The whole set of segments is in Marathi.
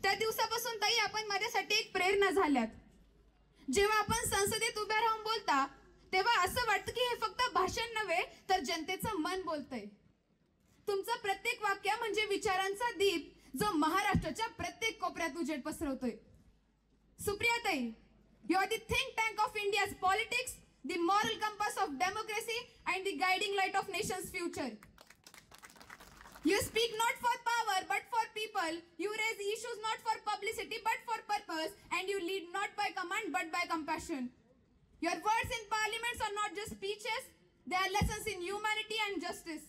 त्या दिवसापासून ताई आपण माझ्यासाठी एक प्रेरणा झाल्यात। जेव्हा आपण संसदेत उभ्या राहून बोलता तेव्हा असं वाटतं की हे फक्त भाषण नव्हे तर जनतेचं मन बोलतंय। तुमचं प्रत्येक वाक्य म्हणजे विचारांचा दीप जो महाराष्ट्राच्या प्रत्येक कोपऱ्यात उजेड पसरवतोय। सुप्रिया ताई, you are the think tank of India's politics, the moral compass of democracy and the guiding light of nation's future. You speak not for power but for people. You raise issues not for publicity but for purpose, and you lead not by command but by compassion. Your words in parliaments are not just speeches, they are lessons in humanity and justice.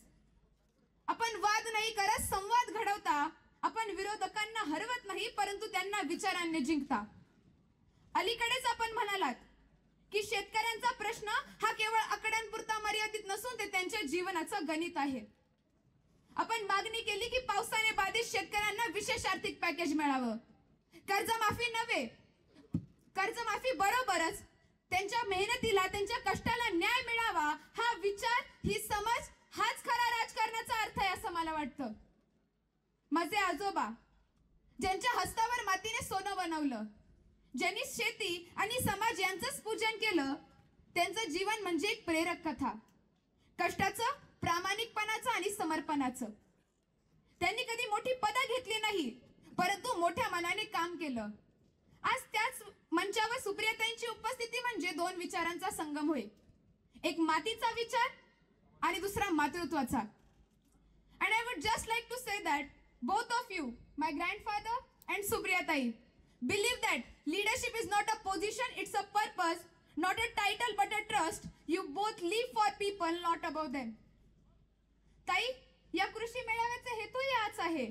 आपण वाद नाही करत, संवाद घडवता। आपण विरोधकांना हरवत नाही परंतु त्यांना विचारांनी जिंकता। अलीकडेच आपण म्हणालात की शेतकऱ्यांचा प्रश्न हा केवळ आकड्यांपुरता मर्यादित नसून ते त्यांच्या जीवनाचं गणित आहे। आपण मागणी केली की पावसाने बाधित शेतकऱ्यांना विशेष आर्थिक पॅकेज मिळावं। कर्जमाफी नव्हे, कर्जमाफी बरोबरच त्यांच्या मेहनतीला, त्यांच्या कष्टाला न्याय मिळावा हा विचार, ही समज, हाच खरा राजकारणाचा अर्थ आहे असं मला वाटतं। माझे आजोबा ज्यांच्या हस्तावर मातीने सोनं बनवलं, ज्यांनी शेती आणि समाज यांचंच पूजन केलं, त्यांचं जीवन म्हणजे एक प्रेरक कथा, कष्टाचं, प्रामाणिकपणाचं आणि समर्पणाचं। त्यांनी कधी मोठी पदं घेतली नाही परंतु मोठ्या मनाने काम केलं। आज त्याच मंचावर सुप्रियाताईंची उपस्थिती म्हणजे दोन विचारांचा संगम होय, एक मातीचा विचार आणि दुसरा मातृत्वाचा। And I would just like to say that both of you, my grandfather and Supriyatai, believe that leadership is not a position, it's a purpose, not a title but a trust. You both live for people, not above them. ताई, या कृषी मेळाव्याचा हेतू हाच आहे,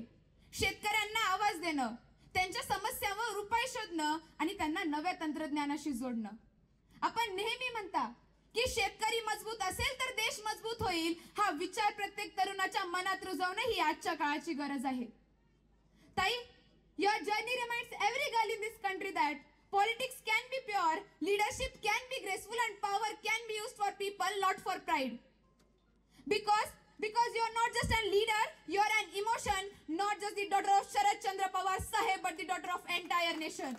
शेतकऱ्यांना आवाज देणं, त्यांच्या समस्यांवर उपाय शोधणं आणि त्यांना नव्या तंत्रज्ञानाशी जोडणं। आपण नेहमी म्हणता की शेतकरी मजबूत असेल तर देश मजबूत होईल, हा विचार प्रत्येक तरुणाच्या मनात रुजवणं ही आजच्या काळाची गरज आहे। ताई, your journey reminds every girl in this country that politics can be pure, leadership can be graceful, and power can be used for people, not for pride. Because you are not just a leader, you are an emotion, not just the daughter of Sharad Chandra Pawar Saheb, but the daughter of entire nation.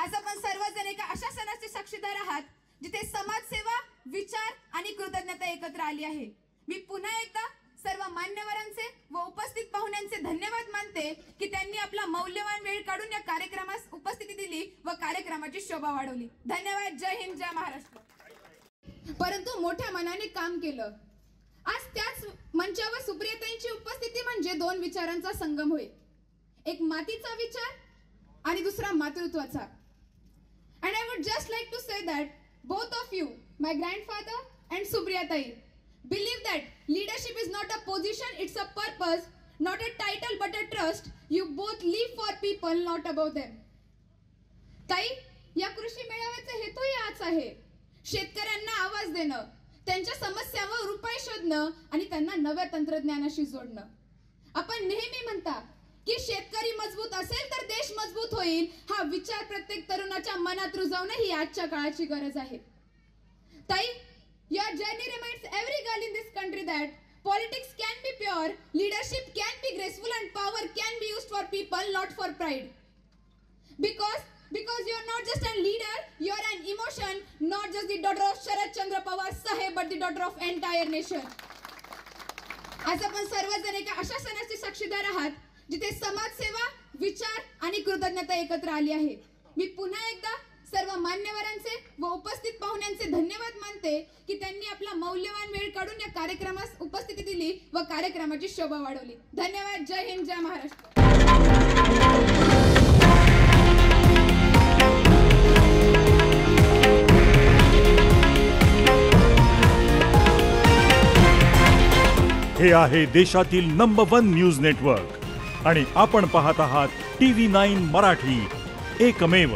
आज आपण सर्वजण एका अशा सणाचे साक्षीदार आहात जिथे समाजसेवा, विचार आणि कृतज्ञता एकत्र आली आहे। मी पुन्हा एकदा सर्व मान्यवरांचे व उपस्थित पाहुण्यांचे धन्यवाद मानते की त्यांनी आपला मौल्यवान वेळ काढून या कार्यक्रमास उपस्थिती दिली व कार्यक्रमाची शोभा वाढवली। धन्यवाद। जय हिंद, जय महाराष्ट्र। परंतु मोठ्या मनाने काम केलं। आज त्याच मंचावर सुप्रियाताईंची उपस्थिती म्हणजे दोन विचारांचा संगम होय, एक मातीचा विचार आणि दुसरा मातृत्वाचा। And I would just like to say that both of you, my grandfather and Supriyatai, believe that leadership is not a position, it's a purpose, not a title but a trust. You both live for people, not above them. ताई, या कृषी मेळाव्याचा हेतू हाच आहे, शेतकऱ्यांना आवाज देणं, त्यांच्या समस्यांवर उपाय शोधणं आणि त्यांना नव्या तंत्रज्ञानाशी जोडणं। आपण नेहमी म्हणता की शेतकरी मजबूत असेल तर देश मजबूत होईल, हा विचार प्रत्येक तरुणाच्या मनात रुजवणं ही आजच्या काळाची गरज आहे। ताई, your journey reminds every girl in this country that politics can be pure, leadership can be graceful, and power can be used for people, not for pride. Because you are not just a leader, you are an emotion, not just the daughter of Sharad Chandra Pawar Saheb, but the daughter of entire nation. आज आपण सर्वजण एका अशा सणाचे साक्षीदार आहात जिथे समाजसेवा, विचार आणि कृतज्ञता एकत्र आली आहे। मी पुन्हा एकदा सर्व मान्यवरांचे व उपस्थित पाहुण्यांचे धन्यवाद मानते की त्यांनी आपला मौल्यवान वेळ काढून या कार्यक्रमास उपस्थिती दिली व कार्यक्रमाची शोभा वाढवली। धन्यवाद। जय हिंद, जय महाराष्ट्र। हे आहे देशातील नंबर 1 न्यूज नेटवर्क आणि आपण पाहत आहात TV9 मराठी, एकमेव।